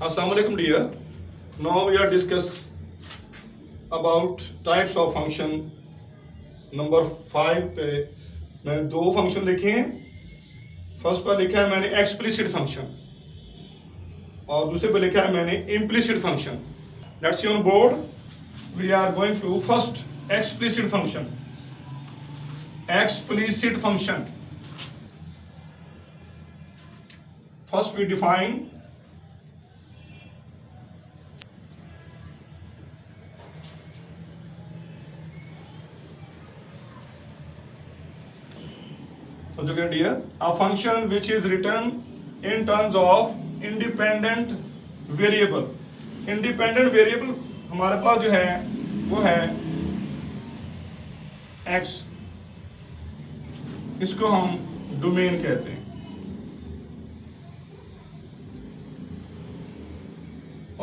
Assalamu alaikum dear. Now we are discuss about types of function. Number 5 पे मैंने दो function लिखे हैं. फर्स्ट पर लिखा है मैंने एक्सप्लिसिट फंक्शन और दूसरे पर लिखा है मैंने implicit function. Let's see on board. We are going to first explicit function. Explicit function. First we define dear, a function which is written in terms of independent variable. Independent variable हमारे पास जो है वो है x. इसको हम domain कहते हैं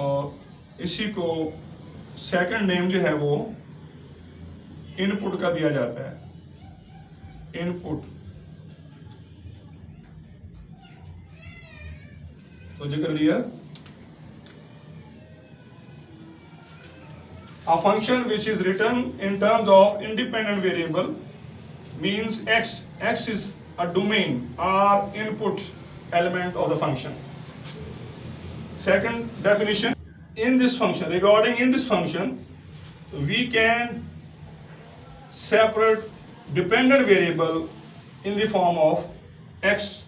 और इसी को सेकंड नेम जो है वो इनपुट का दिया जाता है. इनपुट. तो जो कर लिया, a function which is written in terms of independent variable means x. X is a domain or input element of the function. Second definition, in this function, regarding in this function, we can separate dependent variable in the form of x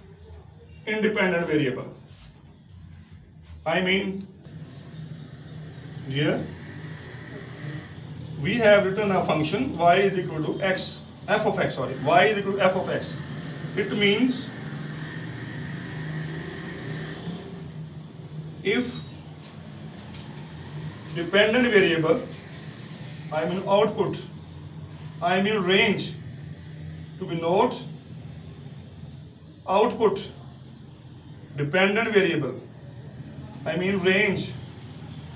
independent variable. I mean, here we have written a function y is equal to x, f of x, sorry, y is equal to f of x. It means if dependent variable, I mean output, I mean range to be note, output dependent variable, I mean range,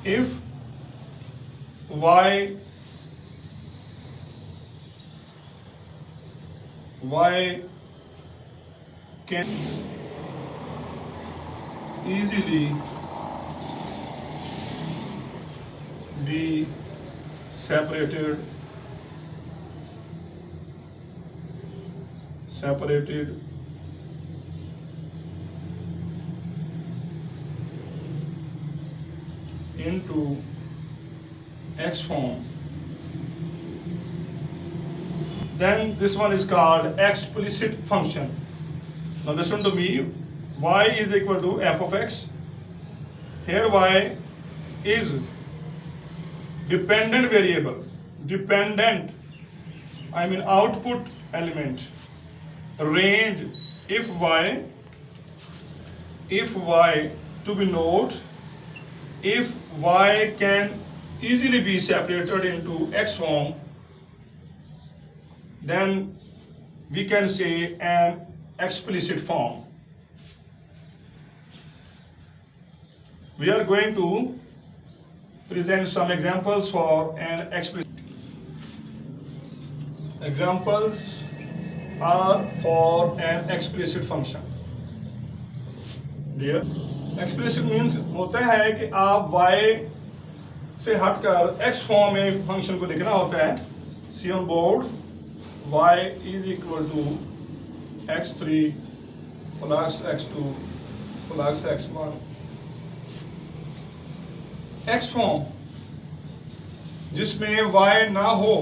if y can easily be separated into x form, then this one is called explicit function. Now listen to me. Y is equal to f of x. Here y is dependent variable. Dependent, I mean output element. Range, if y to be note, if y can easily be separated into x form, then we can say an explicit form. We are going to present some examples for an explicit. Examples are for an explicit function. Dear, explicit means होता है कि आप y से हटकर x form में function को लिखना होता है. See on board, y is equal to x3 plus x2 plus x1. x form जिसमें y ना हो,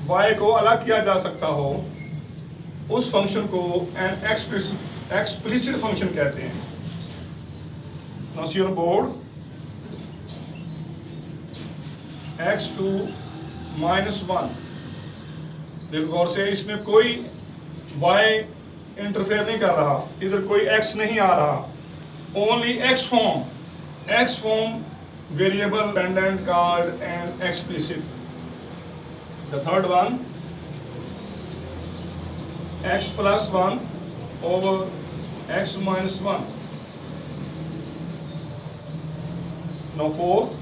y को अलग किया जा सकता हो, उस फंक्शन को an explicit फंक्शन कहते हैं. Now see on board, x2 minus 1. देखो गौर से, इसमें कोई y इंटरफेयर नहीं कर रहा, इधर कोई x नहीं आ रहा, only x form variable dependent called an explicit. The third one, x plus 1 over x minus 1. Now fourth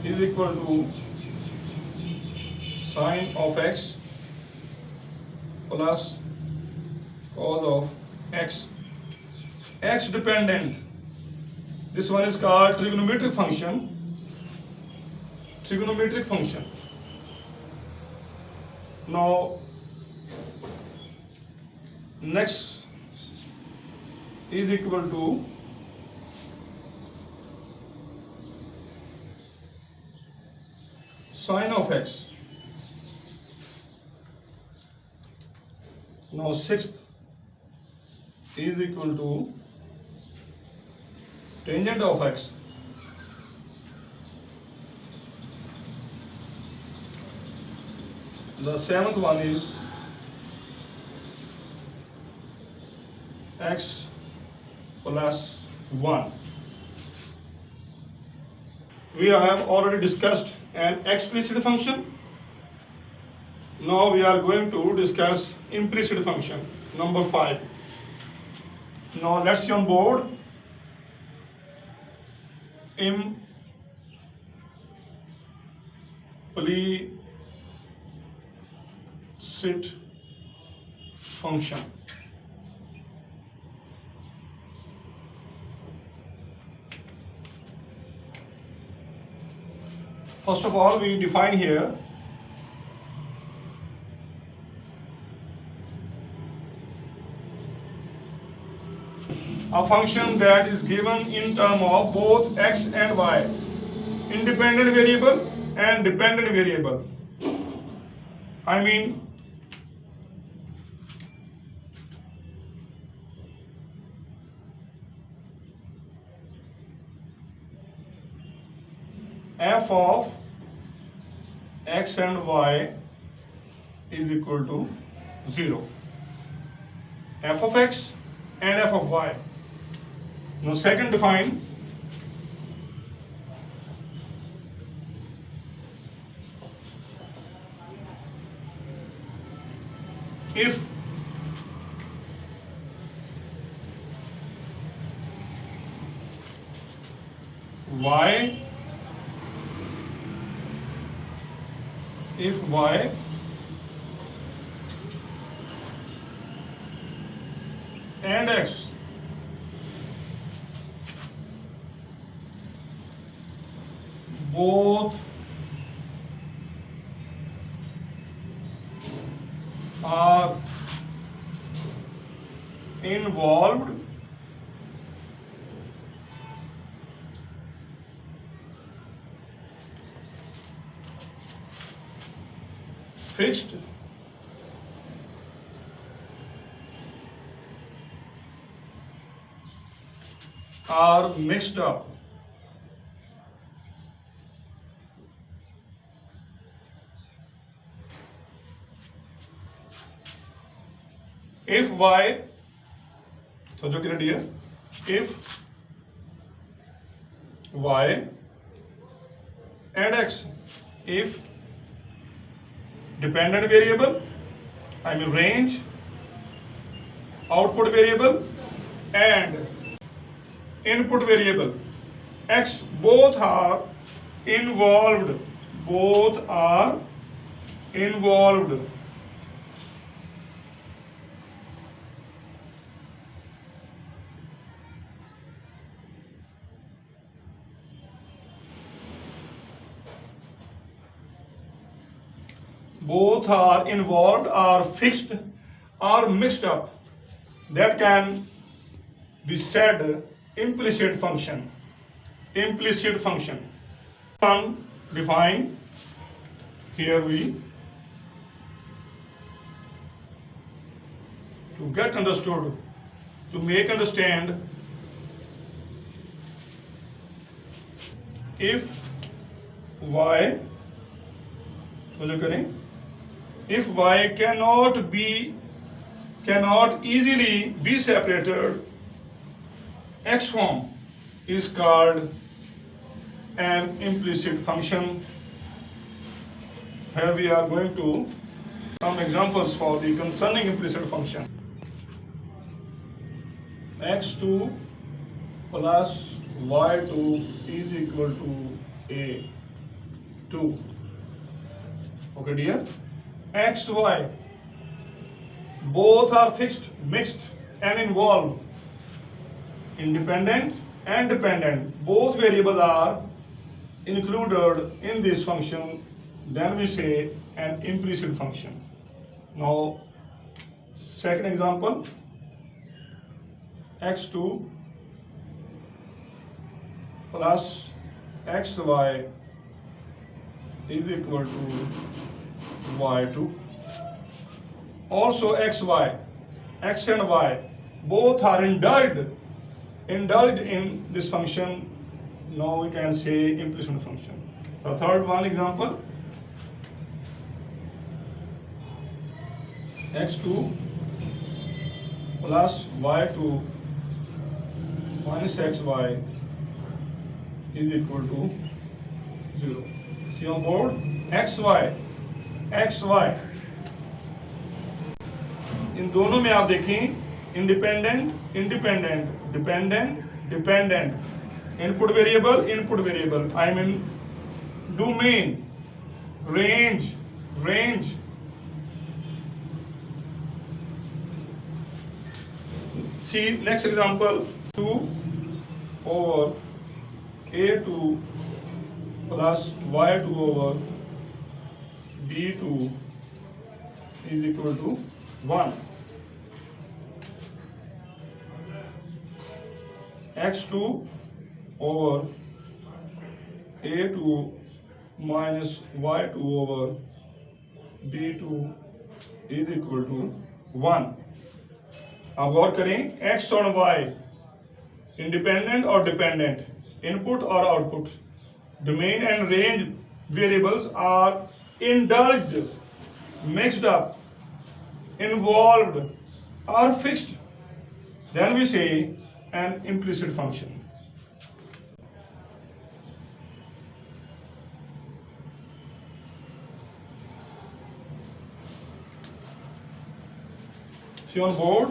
is equal to sine of x plus cos of x. X dependent, This one is called trigonometric function. Trigonometric function. Now, next is equal to sine of x. Now, sixth is equal to tangent of x. The seventh one is x plus 1. We have already discussed an explicit function. Now we are going to discuss implicit function, number 5. Now let's see on board. Implicit function. First of all, we define here a function that is given in terms of both x and y, independent variable and dependent variable. I mean, f of x and y is equal to 0. F of x and f of y. Now second define if y and x both are involved fixed are mixed up. If y, so जो करें dear, if y and x, if dependent variable, I mean range, output variable and input variable, x both are involved, are fixed, or mixed up. That can be said implicit function. Define here we to get understood, to make understand, if y, so जो करें, if y cannot easily be separated, x form is called an implicit function. Here we are going to some examples for the concerning implicit function. x2 plus y2 is equal to a2. Okay dear, x, y both are fixed, mixed and involved, independent and dependent, both variables are included in this function, then we say an implicit function. Now, second example, x2 plus xy is equal to y2. Also xy, x and y, both are indulged in this function. Now we can say implicit function. The third one example, x2 plus y2 minus xy is equal to 0. See on board, xy इन दोनों में आप देखें independent independent dependent dependent input variable I mean domain range see next example 2 over a2 plus y2 over b2 is equal to 1. x2 over a2 minus y2 over b2 is equal to 1. अब गौर करें x और y independent और dependent input और output domain and range variables are indulged mixed up involved or fixed, then we say an implicit function. See on board,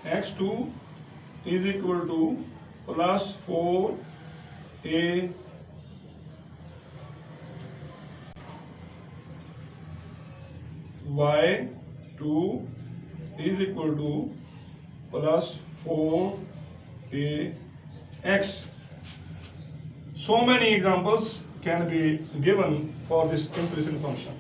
x2 is equal to plus 4a y2 is equal to plus 4ax. So many examples can be given for this implicit function.